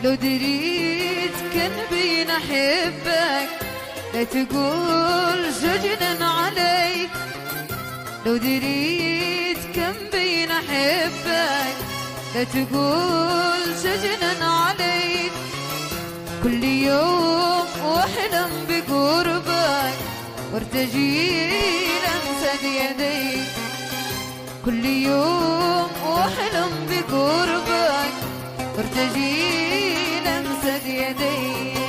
لو دريت كان بين أحبك لا تقول سجنا عليك. لو دريت كان بين أحبك لا تقول سجنا عليك. كل يوم واحلم بقربك وارتجي لمسة يديك. كل يوم واحلم بقربك وارتجي لمسة يديك.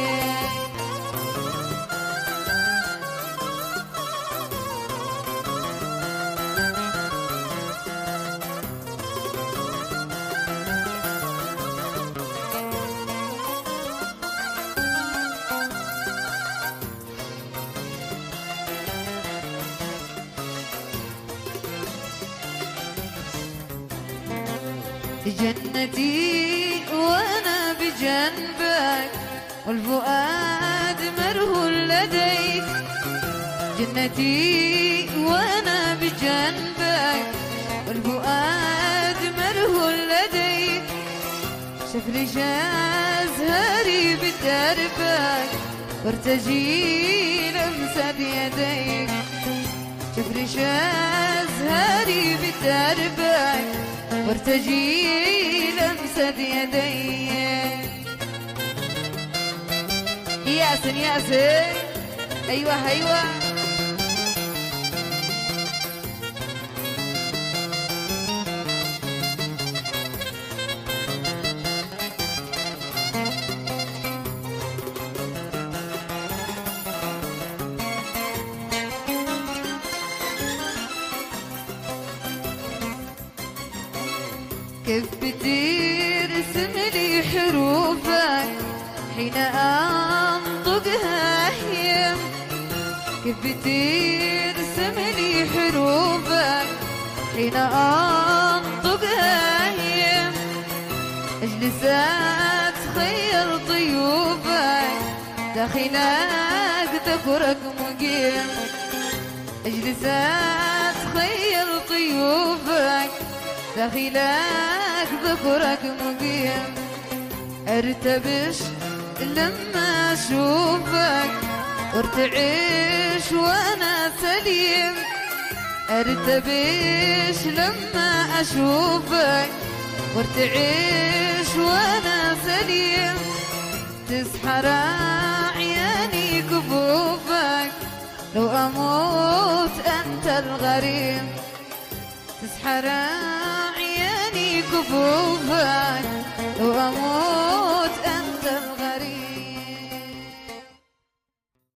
جنتي وانا بجنبك والفؤاد مرهول لديك. جنتي وانا بجنبك والفؤاد مرهول لديك. شاف لي أزهاري بدربك وارتجي لمسة بيديك. شاف لي أزهاري بدربك وارتجي لمسة يديك. ياسن ياسن ايوه ايوه. كيف بترسم لي حروفك حين أنطقها هي. كيف بترسم لي حروفك حين أنطقها هي. أجلس أتخيل ضيوفك داخلك ذكرك مقيم. أجلس أتخيل ضيوفك داخلك ذكرك مقيم. ارتبش لما اشوفك وارتعش وانا سليم. ارتبش لما اشوفك وارتعش وانا سليم. تسحر عياني كفوفك لو اموت انت الغريم. تسحر عياني كفوفك